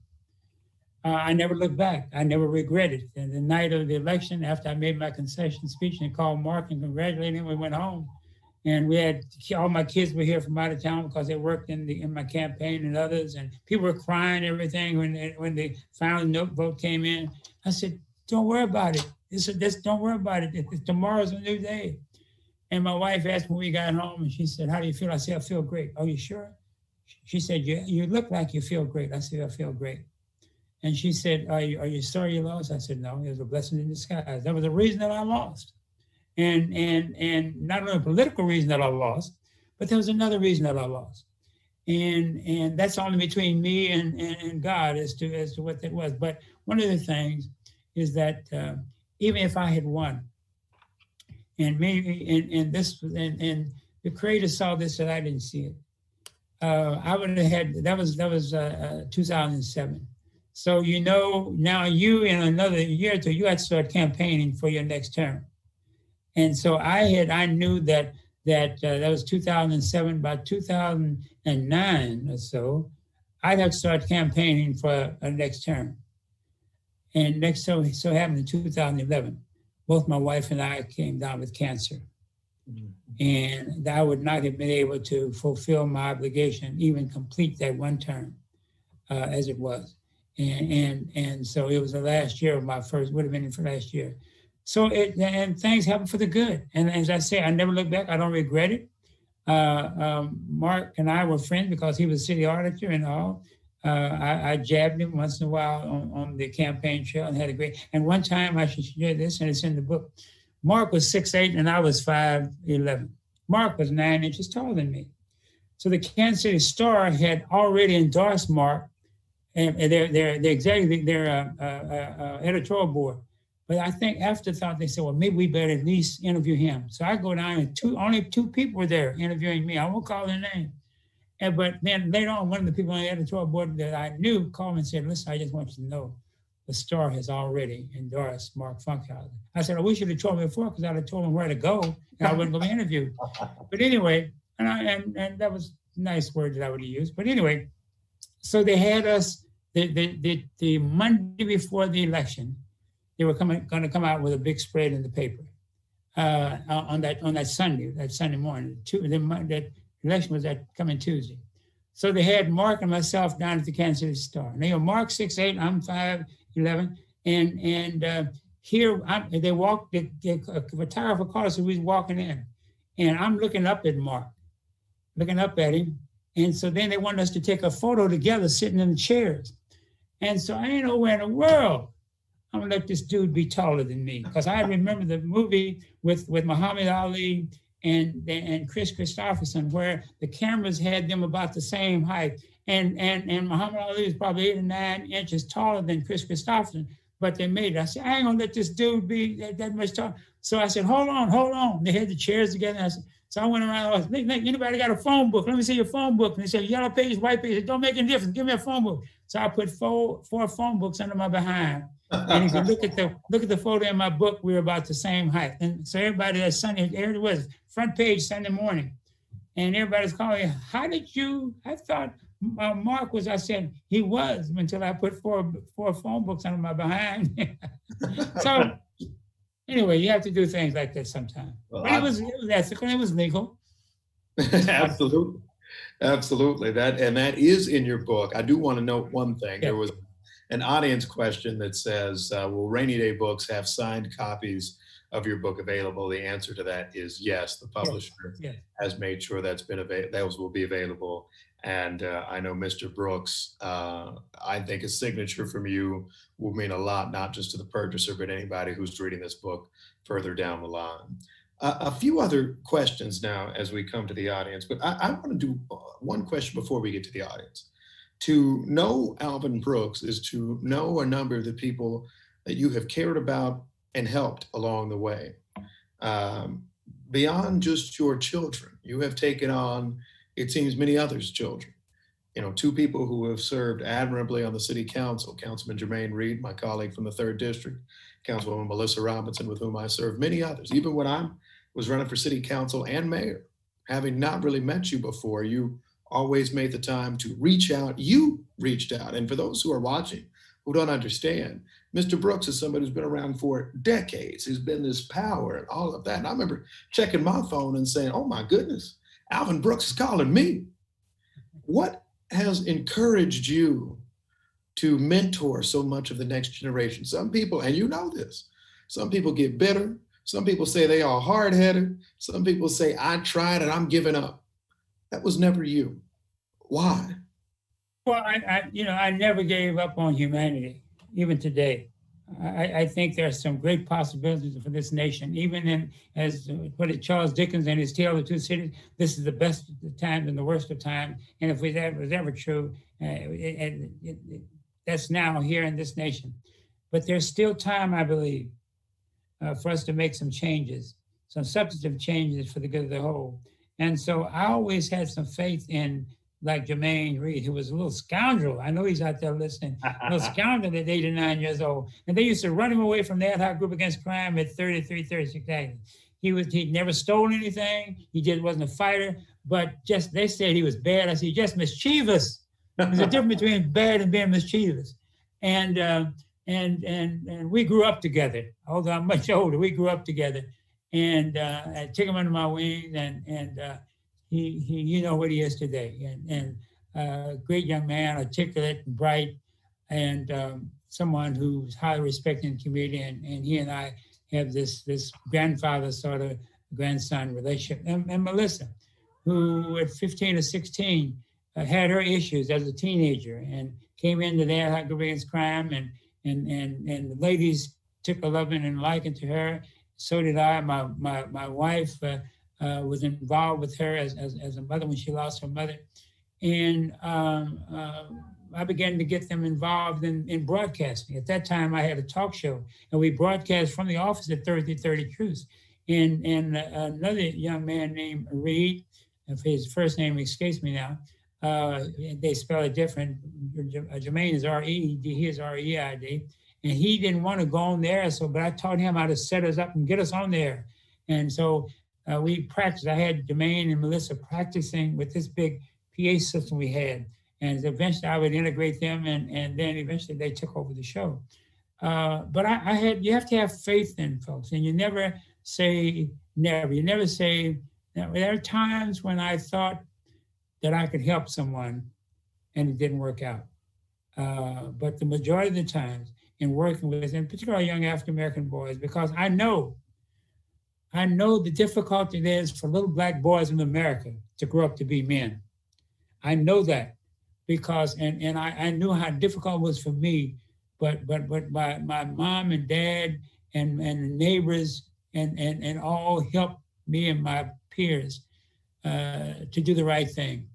I never looked back. I never regretted it. And the night of the election, after I made my concession speech and called Mark and congratulated him, we went home. And we had, all my kids were here from out of town because they worked in my campaign and others. And people were crying and everything when the final note vote came in. I said, don't worry about it. Don't worry about it. Tomorrow's a new day. And my wife asked me when we got home, and she said, how do you feel? I said, I feel great. Oh, you sure? She said, you look like you feel great. I said, I feel great. And she said, are you sorry you lost? I said, no, it was a blessing in disguise. That was the reason that I lost. And not only a political reason that I lost, but there was another reason that I lost. And that's only between me and God as to what that was. But one of the things is that even if I had won, and maybe and the Creator saw this and I didn't see it, I would have had, that was 2007. So now you in another year or two, you had to start campaigning for your next term. And so I knew that was 2007. By 2009 or so, I'd have to start campaigning for a next term. And so happened in 2011. Both my wife and I came down with cancer. Mm-hmm. And I would not have been able to fulfill my obligation, even complete that one term as it was. And so it was the last year of my first, would have been for last year. So and things happen for the good. And as I say, I never look back. I don't regret it. Mark and I were friends because he was city auditor and all. I jabbed him once in a while on the campaign trail and had a great, and one time I should share this, and it's in the book. Mark was 6'8" and I was 5'11". Mark was 9 inches taller than me. So the Kansas City Star had already endorsed Mark and their editorial board. But I think afterthought, they said, well, maybe we better at least interview him. So I go down and only two people were there interviewing me. I won't call their name. But then later on, one of the people on the editorial board that I knew called me and said, listen, I just want you to know the Star has already endorsed Mark Funkhauser. I said, I wish you'd have told me before, because I'd have told him where to go and I wouldn't go be interviewed. But anyway, and that was a nice word that I would have used. But anyway, so they had us the Monday before the election. They were going to come out with a big spread in the paper on that Sunday morning. That Election was that coming Tuesday. So they had Mark and myself down at the Kansas City Star. And they were Mark 6'8", I'm 5'11", and here they walked. The photographer called us, so we was walking in, and I'm looking up at Mark, looking up at him, and so then they wanted us to take a photo together, sitting in the chairs, and so I ain't know where in the world I'm gonna let this dude be taller than me, because I remember the movie with Muhammad Ali and Chris Christopherson, where the cameras had them about the same height. And Muhammad Ali was probably 8 or 9 inches taller than Chris Christopherson, but they made it. I said, I ain't gonna let this dude be that much taller. So I said, hold on. They had the chairs together. So I went around, I said, anybody got a phone book? Let me see your phone book. And they said, yellow page, white page. Don't make any difference. Give me a phone book. So I put four phone books under my behind. And if you look at the photo in my book, we were about the same height. And so everybody that Sunday, there it was, front page Sunday morning. And everybody's calling, how did you, I thought Mark was, I said, he was, until I put four phone books under my behind. So anyway, you have to do things like that sometimes. Well, but it was ethical, it was legal. Absolutely. Absolutely. That is in your book. I do want to note one thing. Yeah. There was an audience question that says, will Rainy Day Books have signed copies of your book available? The answer to that is yes. The publisher has made sure those will be available. And I know Mr. Brooks, I think a signature from you will mean a lot, not just to the purchaser, but anybody who's reading this book further down the line. A few other questions now as we come to the audience, but I want to do one question before we get to the audience. To know Alvin Brooks is to know a number of the people that you have cared about and helped along the way. Beyond just your children, you have taken on, it seems, many others' children. You know, 2 people who have served admirably on the city council, Councilman Jermaine Reed, my colleague from the 3rd District, Councilwoman Melissa Robinson, with whom I served, many others. Even when I was running for city council and mayor, having not really met you before, you always made the time to reach out. You reached out. And for those who are watching who don't understand, Mr. Brooks is somebody who's been around for decades, who's been this power and all of that. And I remember checking my phone and saying, oh my goodness, Alvin Brooks is calling me. What has encouraged you to mentor so much of the next generation? Some people, and you know this, some people get bitter. Some people say they are hard-headed. Some people say, I tried and I'm giving up. That was never you. Why? Well, I never gave up on humanity, even today. I think there are some great possibilities for this nation, even in, as put it Charles Dickens in his Tale of Two Cities, this is the best of times and the worst of times. And if that was ever true, that's now here in this nation. But there's still time, I believe, for us to make some changes, some substantive changes for the good of the whole. And so I always had some faith in, like Jermaine Reed, who was a little scoundrel. I know he's out there listening. A little scoundrel at 89 years old. And they used to run him away from the AdHoc Group Against Crime at 33, 36 days. He never stole anything. He just wasn't a fighter, but they said he was bad. I said, just mischievous. There's a difference between bad and being mischievous. And we grew up together. Although I'm much older, we grew up together. And I took him under my wing, and he you know what he is today. And great young man, articulate, and bright, and someone who's highly respected in the community. And he and I have this grandfather sort of grandson relationship. And Melissa, who at 15 or 16 had her issues as a teenager and came into the AdHoc Group Against Crime, and the ladies took a loving and liking to her. So did I. My wife was involved with her as a mother when she lost her mother. And I began to get them involved in broadcasting. At that time, I had a talk show, and we broadcast from the office at 3030 Truth. And another young man named Reed, if his first name escapes me now, they spell it different. Jermaine is R-E-E-D, he is R-E-I-D. And he didn't want to go on there, but I taught him how to set us up and get us on there. And so we practiced. I had Jermaine and Melissa practicing with this big PA system we had. And eventually I would integrate them, and then eventually they took over the show. But you have to have faith in folks, and you never say never. You never say, there are times when I thought that I could help someone, and it didn't work out. But the majority of the times in working with, in particular young African-American boys, because I know the difficulty it is for little Black boys in America to grow up to be men. I know that because, and I knew how difficult it was for me, but my mom and dad and neighbors and all helped me and my peers to do the right thing.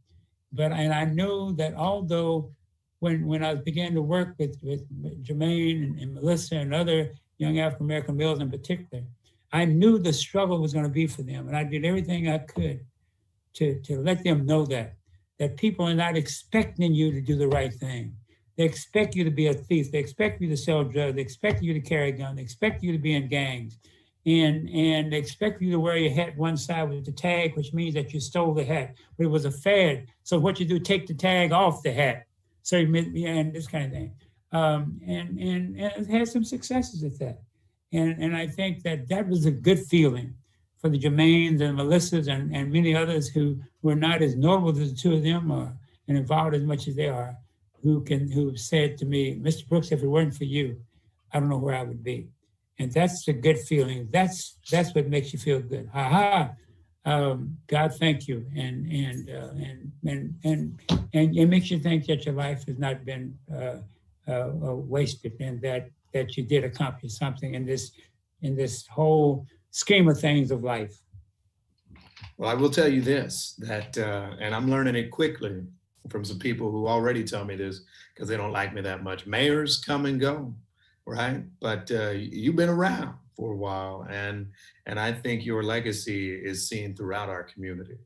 And I knew that although when I began to work with Jermaine and Melissa and other young African-American males in particular, I knew the struggle was going to be for them. And I did everything I could to let them know that people are not expecting you to do the right thing. They expect you to be a thief. They expect you to sell drugs. They expect you to carry a gun. They expect you to be in gangs. And they expect you to wear your hat one side with the tag, which means that you stole the hat. But it was a fad. So what you do, take the tag off the hat. So and this kind of thing. And it had some successes at that. And I think that was a good feeling for the Jermaines and Melissas and many others who were not as notable as the two of them are and involved as much as they are, who said to me, Mr. Brooks, if it weren't for you, I don't know where I would be. And that's a good feeling. That's what makes you feel good. God, thank you. And it makes you think that your life has not been wasted, and that you did accomplish something in this whole scheme of things of life. Well, I will tell you this, that, and I'm learning it quickly from some people who already tell me this because they don't like me that much. Mayors come and go, right? But you've been around for a while, and I think your legacy is seen throughout our community.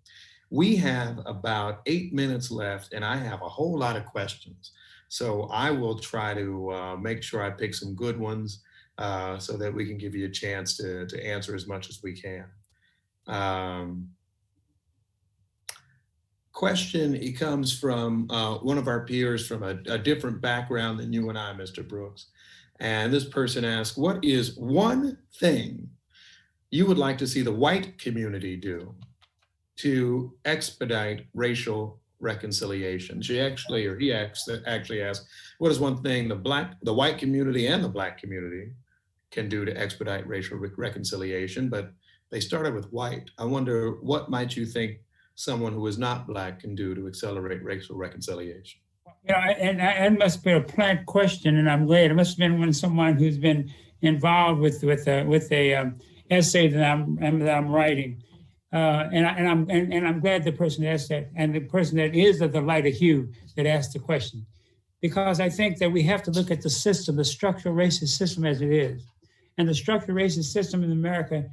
We have about 8 minutes left, and I have a whole lot of questions. So I will try to make sure I pick some good ones so that we can give you a chance to answer as much as we can. Question, it comes from one of our peers from a different background than you and I, Mr. Brooks. And this person asks, what is one thing you would like to see the white community do to expedite racial reconciliation? He actually asked, what is one thing the white community and the Black community can do to expedite racial reconciliation? But they started with white. I wonder, what might you think someone who is not Black can do to accelerate racial reconciliation? And it must have been a planned question, and I'm glad. It must have been someone who's been involved with a essay that I'm writing, and I'm glad the person asked that, and the person that is of the lighter hue that asked the question, because I think that we have to look at the system, the structural racist system as it is, and the structural racist system in America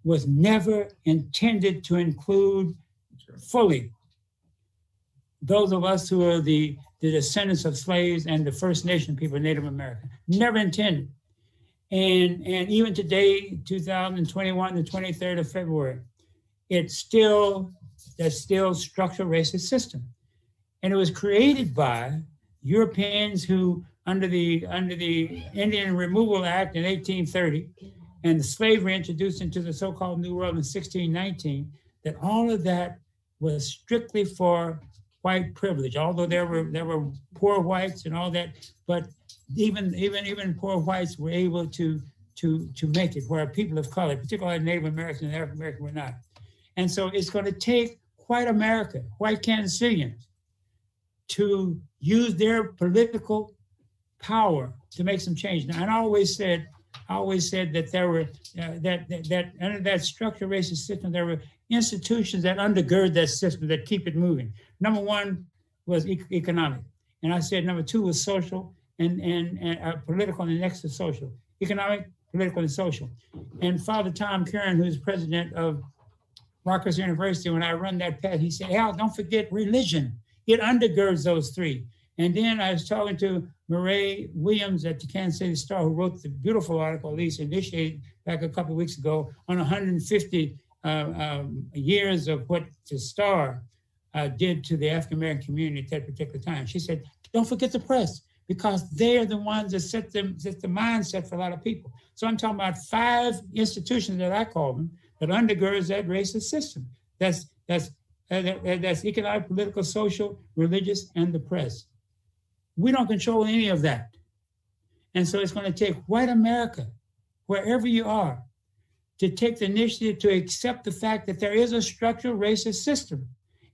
was never intended to include fully those of us who are the descendants of slaves and the First Nation people, Native American. Never intended. And even today, 2021, the 23rd of February, that's still structural racist system. And it was created by Europeans who, under the Indian Removal Act in 1830, and the slavery introduced into the so-called New World in 1619, that all of that was strictly for white privilege, although there were poor whites and all that, but even poor whites were able to make it, where people of color, particularly Native Americans and African Americans, were not. And so it's going to take white America, white Kansas Cityans, to use their political power to make some change. Now, and I always said that there were that under that structural racist system, there were institutions that undergird that system, that keep it moving. Number one was economic, and I said number two was social and political, and the next is social. Economic, political, and social. And Father Tom Curran, who's president of Rutgers University, when I run that path, he said, Al, don't forget religion. It undergirds those three. And then I was talking to Murray Williams at the Kansas City Star, who wrote the beautiful article, at least initiated back a couple of weeks ago, on 150 years of what the Star did to the African American community at that particular time. She said, don't forget the press, because they're the ones that set the mindset for a lot of people. So I'm talking about 5 institutions that I call them that undergirds that racist system. That's That's economic, political, social, religious, and the press. We don't control any of that. And so it's going to take white America, wherever you are, to take the initiative to accept the fact that there is a structural racist system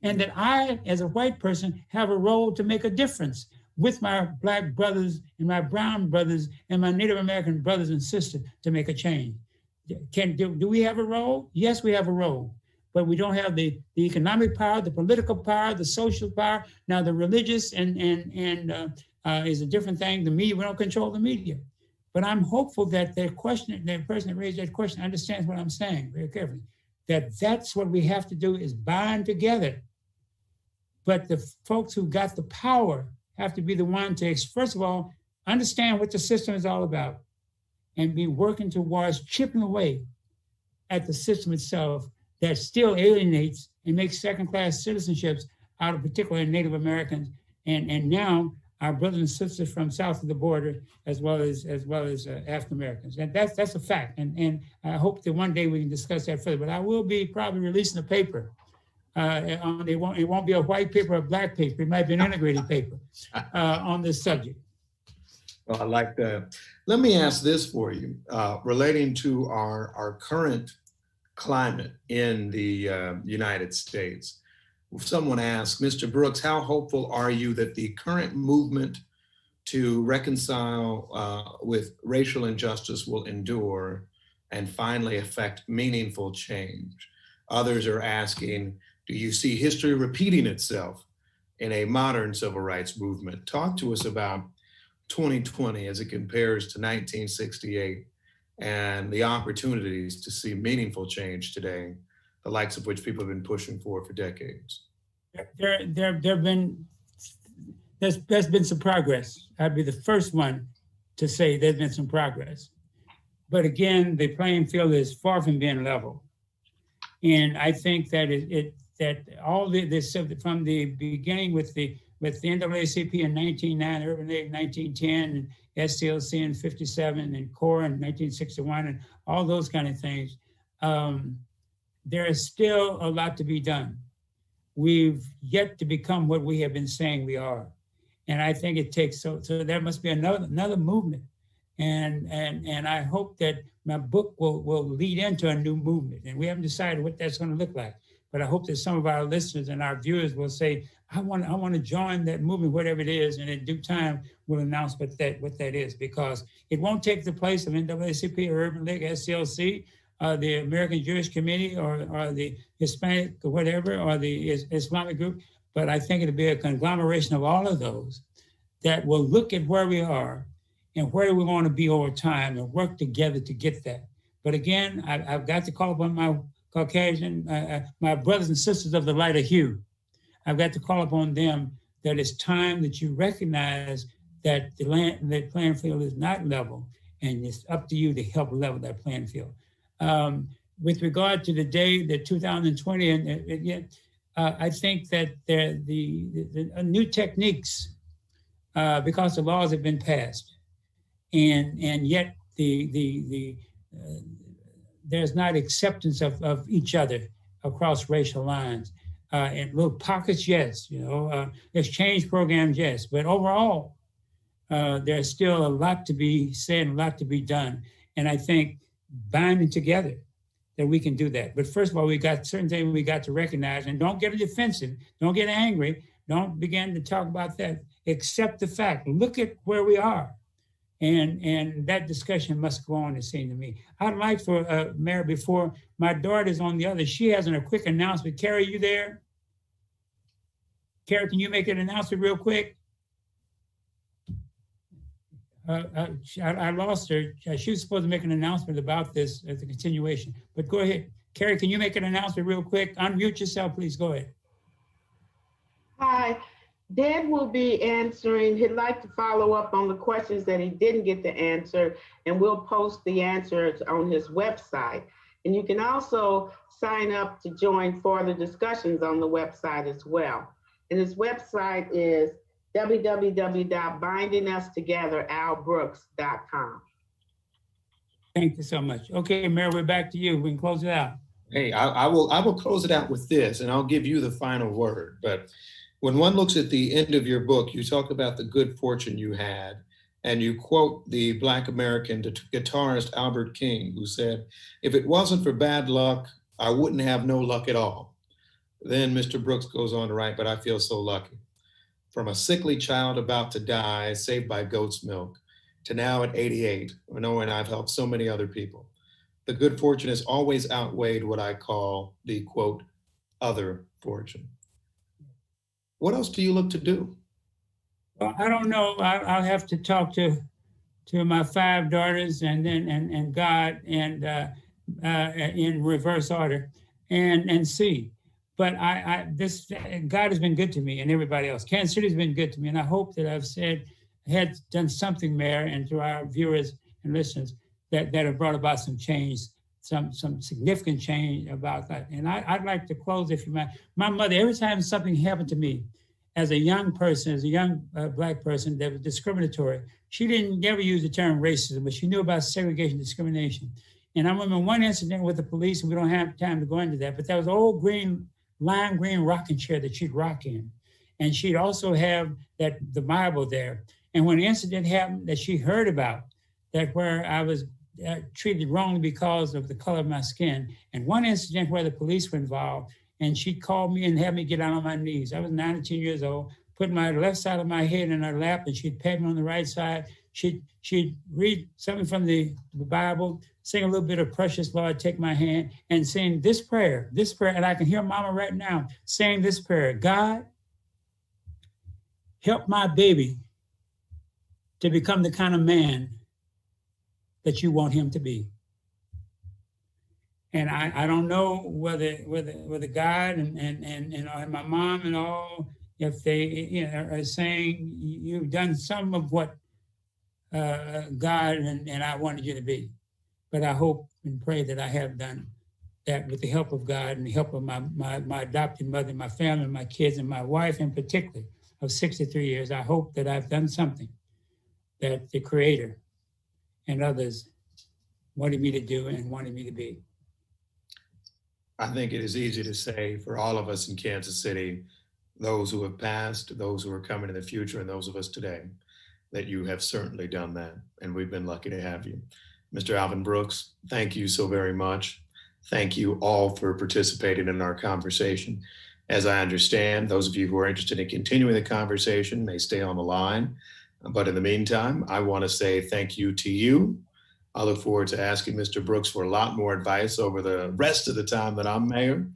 and that I, as a white person, have a role to make a difference with my Black brothers and my brown brothers and my Native American brothers and sisters to make a change. Do we have a role? Yes, we have a role, but we don't have the economic power, the political power, the social power. Now the religious is a different thing. The media, we don't control the media. But I'm hopeful that the person that raised that question understands what I'm saying very carefully, that's what we have to do is bind together. But the folks who got the power have to be the one to, first of all, understand what the system is all about and be working towards chipping away at the system itself that still alienates and makes second-class citizenships out of particularly Native Americans and now our brothers and sisters from south of the border, as well as African Americans. And that's a fact. And I hope that one day we can discuss that further. But I will be probably releasing a paper. It won't be a white paper or a Black paper. It might be an integrated paper on this subject. Well, I like that. Let me ask this for you, relating to our current climate in the United States. Someone asked, Mr. Brooks, how hopeful are you that the current movement to reconcile with racial injustice will endure and finally affect meaningful change? Others are asking, do you see history repeating itself in a modern civil rights movement? Talk to us about 2020 as it compares to 1968 and the opportunities to see meaningful change today, the likes of which people have been pushing for decades. There's been some progress. I'd be the first one to say there's been some progress. But again, the playing field is far from being level. And I think that that all this from the beginning with the NAACP in 1909, Urban League in 1910, and SCLC in 57, and CORE in 1961, and all those kind of things, there is still a lot to be done. We've yet to become what we have been saying we are. And I think it takes, so there must be another movement. And I hope that my book will lead into a new movement. And we haven't decided what that's going to look like. But I hope that some of our listeners and our viewers will say, I want to join that movement, whatever it is, and in due time we'll announce what that is, because it won't take the place of NAACP or Urban League, SCLC, the American Jewish Committee, or the Hispanic or whatever, or the Islamic group. But I think it'll be a conglomeration of all of those that will look at where we are and where we want to be over time and work together to get that. But again, I've got to call upon my Caucasian, my brothers and sisters of the lighter hue. I've got to call upon them that it's time that you recognize that the playing field is not level, and it's up to you to help level that playing field. With regard to the day, the 2020, I think that the new techniques, because the laws have been passed, and yet there's not acceptance of each other across racial lines. In little pockets, yes, exchange programs, yes, but overall, there's still a lot to be said, a lot to be done. And I think binding together that we can do that. But first of all, we got certain things we got to recognize, and don't get defensive, don't get angry, don't begin to talk about that. Accept the fact, look at where we are. And that discussion must go on, it seems to me. I'd like for Mayor, before my daughter's on the other, she has a quick announcement. Carrie, you there? Carrie, can you make an announcement real quick? I lost her. She was supposed to make an announcement about this as a continuation, but go ahead. Carrie, can you make an announcement real quick? Unmute yourself, please, go ahead. Hi, Dad will be answering. He'd like to follow up on the questions that he didn't get to answer, and we'll post the answers on his website. And you can also sign up to join further discussions on the website as well. And his website is www.bindingustogetheralbrooks.com. Thank you so much. Okay, Mayor, we're back to you. We can close it out. Hey, I will close it out with this, and I'll give you the final word. But when one looks at the end of your book, you talk about the good fortune you had, and you quote the Black American guitarist Albert King, who said, "If it wasn't for bad luck, I wouldn't have no luck at all." Then Mr. Brooks goes on to write, "But I feel so lucky. From a sickly child about to die, saved by goat's milk, to now at 88, knowing I've helped so many other people. The good fortune has always outweighed what I call the quote, other fortune." What else do you look to do? Well, I don't know. I'll have to talk to my 5 daughters and then and God and in reverse order and see. But this God has been good to me and everybody else. Kansas City has been good to me, and I hope that I've had done something, Mayor, and to our viewers and listeners that have brought about some change, some significant change about that. And I'd like to close, if you mind. My mother, every time something happened to me as a young person, as a young Black person that was discriminatory, she didn't never use the term racism, but she knew about segregation, discrimination. And I remember one incident with the police, and we don't have time to go into that, but that was an old lime green rocking chair that she'd rock in. And she'd also have the Bible there. And when the incident happened that she heard about, that where I was treated wrongly because of the color of my skin, and one incident where the police were involved, and she called me and had me get down on my knees. I was 19 years old, put my left side of my head in her lap, and she'd pat me on the right side. She'd read something from the Bible, sing a little bit of Precious Lord, Take My Hand, and sing this prayer, and I can hear Mama right now saying this prayer: God, help my baby to become the kind of man that you want him to be. And I don't know whether God and my mom and all, if they are saying you've done some of what God and I wanted you to be. But I hope and pray that I have done that with the help of God and the help of my adopted mother, my family, my kids, and my wife in particular of 63 years. I hope that I've done something that the Creator and others wanted me to do and wanted me to be. I think it is easy to say for all of us in Kansas City, those who have passed, those who are coming in the future, and those of us today, that you have certainly done that. And we've been lucky to have you. Mr. Alvin Brooks, thank you so very much. Thank you all for participating in our conversation. As I understand, those of you who are interested in continuing the conversation may stay on the line. But in the meantime, I want to say thank you to you. I look forward to asking Mr. Brooks for a lot more advice over the rest of the time that I'm mayor.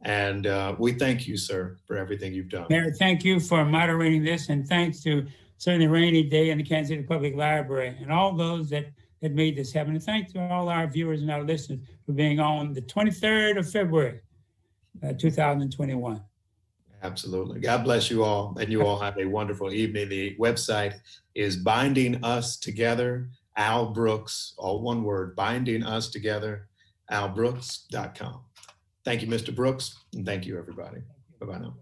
And we thank you, sir, for everything you've done. Mayor, thank you for moderating this, and thanks to Certainly Rainy Day and the Kansas City Public Library and all those that made this happen. And thanks to all our viewers and our listeners for being on the 23rd of February, 2021. Absolutely. God bless you all, and you all have a wonderful evening. The website is Binding Us Together, Al Brooks, all one word, Binding Us Together, albrooks.com. Thank you, Mr. Brooks, and thank you, everybody. Bye-bye now.